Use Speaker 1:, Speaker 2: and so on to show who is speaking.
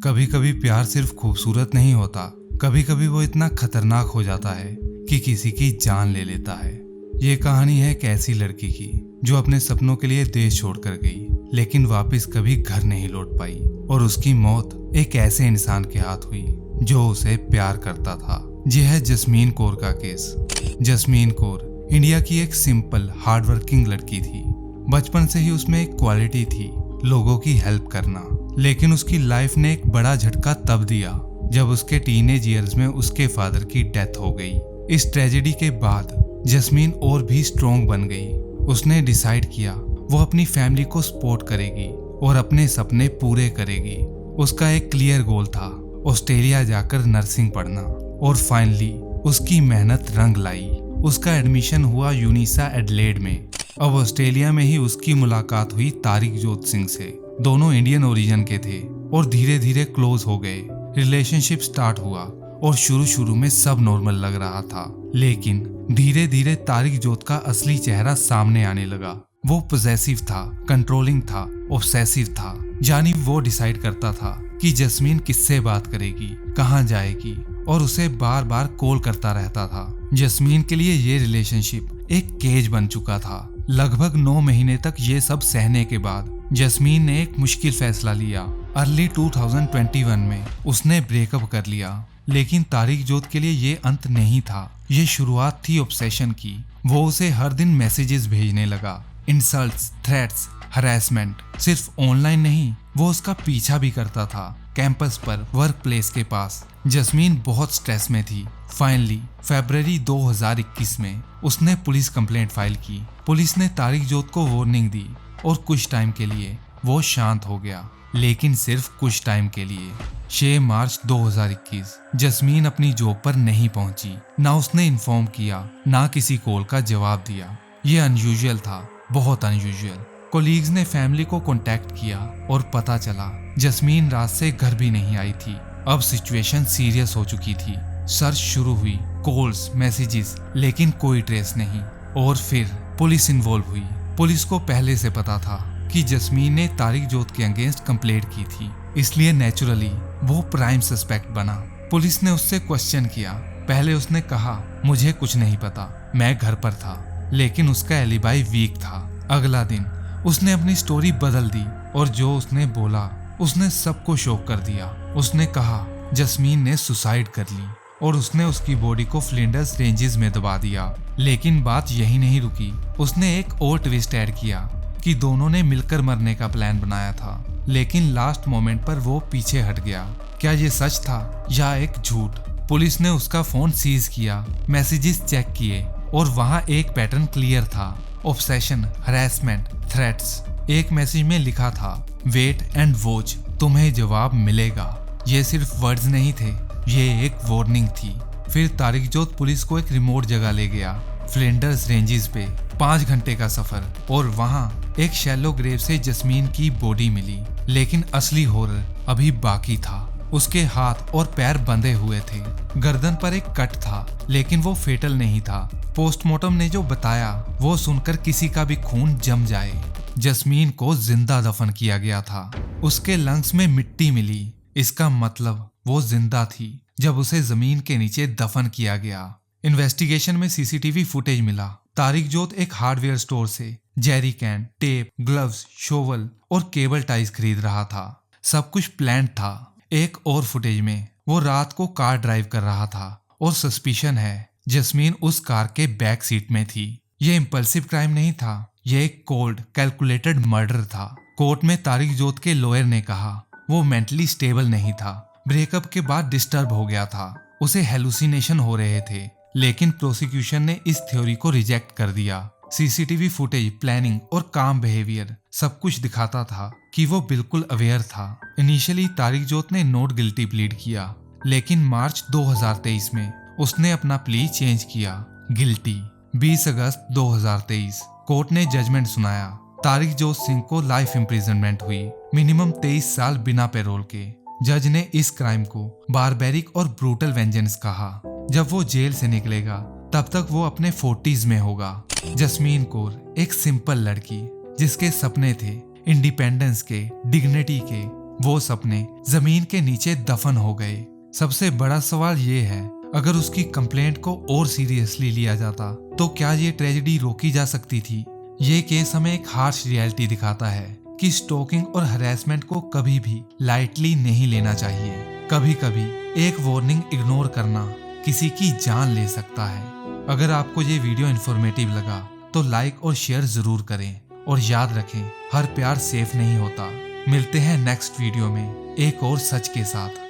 Speaker 1: कभी कभी प्यार सिर्फ खूबसूरत नहीं होता, कभी कभी वो इतना खतरनाक हो जाता है कि किसी की जान ले लेता है। ये कहानी है एक ऐसी लड़की की जो अपने सपनों के लिए देश छोड़कर गई, लेकिन वापस कभी घर नहीं लौट पाई। और उसकी मौत एक ऐसे इंसान के हाथ हुई जो उसे प्यार करता था। यह है जस्मीन कौर का केस। जस्मीन कौर इंडिया की एक सिंपल हार्डवर्किंग लड़की थी। बचपन से ही उसमें एक क्वालिटी थी, लोगों की हेल्प करना। लेकिन उसकी लाइफ ने एक बड़ा झटका तब दिया जब उसके टीनेज ईयर्स में उसके फादर की डेथ हो गई। इस ट्रेजेडी के बाद जस्मीन और भी स्ट्रॉन्ग बन गई। उसने डिसाइड किया वो अपनी फैमिली को सपोर्ट करेगी और अपने सपने पूरे करेगी। उसका एक क्लियर गोल था, ऑस्ट्रेलिया जाकर नर्सिंग पढ़ना। और फाइनली उसकी मेहनत रंग लाई। उसका एडमिशन हुआ यूनिसा एडलेड में। अब ऑस्ट्रेलिया में ही उसकी मुलाकात हुई तारिक जोत सिंह से। दोनों इंडियन ओरिजिन के थे और धीरे धीरे क्लोज हो गए। रिलेशनशिप स्टार्ट हुआ और शुरू में सब नॉर्मल लग रहा था, लेकिन धीरे धीरे तारिक जोत का असली चेहरा सामने आने लगा। वो पॉसेसिव था, कंट्रोलिंग था, ऑब्सेसिव था। यानी वो डिसाइड करता था कि जस्मीन किससे बात करेगी, कहाँ जाएगी, और उसे बार बार कॉल करता रहता था। जस्मीन के लिए ये रिलेशनशिप एक केज बन चुका था। लगभग 9 महीने तक ये सब सहने के बाद जस्मीन ने एक मुश्किल फैसला लिया। अर्ली 2021 में उसने ब्रेकअप कर लिया। लेकिन तारिक जोत के लिए ये अंत नहीं था, ये शुरुआत थी ऑब्सेशन की। वो उसे हर दिन मैसेजेस भेजने लगा, इंसल्ट्स, थ्रेट्स, हरासमेंट। सिर्फ ऑनलाइन नहीं, वो उसका पीछा भी करता था, कैंपस पर, वर्क प्लेस के पास। जस्मीन बहुत स्ट्रेस में थी। फाइनली फरवरी 2021 में उसने पुलिस कंप्लेंट फाइल की। पुलिस ने तारिक जोत को वार्निंग दी और कुछ टाइम के लिए वो शांत हो गया, लेकिन सिर्फ कुछ टाइम के लिए। 6 मार्च 2021 जस्मीन अपनी जॉब पर नहीं पहुंची। ना उसने इन्फॉर्म किया, ना किसी कॉल का जवाब दिया। ये अनयूजुअल था, बहुत अनयूजुअल। कोलीग्स ने फैमिली को कांटेक्ट किया और पता चला जस्मीन रात से घर भी नहीं आई थी। अब सिचुएशन सीरियस हो चुकी थी। सर्च शुरू हुई, कॉल्स, मैसेजेस, लेकिन कोई ट्रेस नहीं। और फिर पुलिस इन्वॉल्व हुई। पुलिस को पहले से पता था कि जस्मीन ने तारिक जोत के अगेंस्ट कंप्लेंट की थी, इसलिए नेचुरली वो प्राइम सस्पेक्ट बना। पुलिस ने उससे क्वेश्चन किया। पहले उसने कहा, मुझे कुछ नहीं पता, मैं घर पर था। लेकिन उसका एलिबाई वीक था। अगला दिन उसने अपनी स्टोरी बदल दी और जो उसने बोला उसने सबको शॉक कर दिया। उसने कहा जस्मीन ने सुसाइड कर ली और उसने उसकी बॉडी को फ्लिंडर्स रेंजेस में दबा दिया। लेकिन बात यही नहीं रुकी। उसने एक और ट्विस्ट ऐड किया कि दोनों ने मिलकर मरने का प्लान बनाया था, लेकिन लास्ट मोमेंट पर वो पीछे हट गया। क्या ये सच था या एक झूठ? पुलिस ने उसका फोन सीज किया, मैसेजेस चेक किए और वहाँ एक पैटर्न क्लियर था, ऑब्सेशन, हरासमेंट, थ्रेट्स। एक मैसेज में लिखा था, वेट एंड वॉच, तुम्हें जवाब मिलेगा। ये सिर्फ वर्ड्स नहीं थे, ये एक वार्निंग थी। फिर तारिक जोत पुलिस को एक रिमोट जगह ले गया, फ्लिंडर्स रेंजेस पे। 5 घंटे का सफर और वहाँ एक शैलो ग्रेव से जस्मीन की बॉडी मिली। लेकिन असली हॉरर अभी बाकी था। उसके हाथ और पैर बंधे हुए थे, गर्दन पर एक कट था, लेकिन वो फेटल नहीं था। पोस्टमार्टम ने जो बताया वो सुनकर किसी का भी खून जम जाए। जस्मीन को जिंदा दफन किया गया था। उसके लंग्स में मिट्टी मिली, इसका मतलब वो जिंदा थी जब उसे जमीन के नीचे दफन किया गया। इन्वेस्टिगेशन में सीसीटीवी फुटेज मिला। तारिक जोत एक हार्डवेयर स्टोर से Jerry can, tape, gloves, shovel और केबल टाइज खरीद रहा था। सब कुछ प्लान्ड था। एक और फुटेज में वो रात को कार ड्राइव कर रहा था और सस्पिशन है जस्मीन उस कार के बैक सीट में थी। ये इम्पल्सिव क्राइम नहीं था, ये एक कोल्ड कैलकुलेटेड मर्डर था। कोर्ट में तारिक जोत के लॉयर ने कहा वो मेंटली स्टेबल नहीं था, ब्रेकअप के बाद डिस्टर्ब हो गया था, उसे हेलुसिनेशन हो रहे थे। लेकिन प्रोसिक्यूशन ने इस थ्योरी को रिजेक्ट कर दिया। सीसीटीवी फुटेज, प्लानिंग और काम बिहेवियर सब कुछ दिखाता था कि वो बिल्कुल अवेयर था। इनिशियली तारिक जोत ने नॉट गिल्टी प्लीड किया, लेकिन मार्च 2023 में उसने अपना प्ली चेंज किया, गिल्टी। 20 अगस्त 2023 कोर्ट ने जजमेंट सुनाया। तारिक जोत सिंह को लाइफ इम्प्रिजनमेंट हुई, मिनिमम 23 साल बिना पैरोल के। जज ने इस क्राइम को बारबेरिक और ब्रूटल वेंजेंस कहा। जब वो जेल से निकलेगा तब तक वो अपने 40s में होगा। जस्मीन कौर एक सिंपल लड़की जिसके सपने थे इंडिपेंडेंस के, डिग्निटी के, वो सपने जमीन के नीचे दफन हो गए। सबसे बड़ा सवाल ये है, अगर उसकी कंप्लेंट को और सीरियसली लिया जाता तो क्या ये ट्रेजेडी रोकी जा सकती थी। ये केस हमें एक हार्श रियलिटी दिखाता है कि स्टॉकिंग और हरेसमेंट को कभी भी लाइटली नहीं लेना चाहिए। कभी कभी एक वार्निंग इग्नोर करना किसी की जान ले सकता है। अगर आपको ये वीडियो इन्फॉर्मेटिव लगा तो लाइक और शेयर जरूर करें और याद रखें, हर प्यार सेफ नहीं होता। मिलते हैं नेक्स्ट वीडियो में एक और सच के साथ।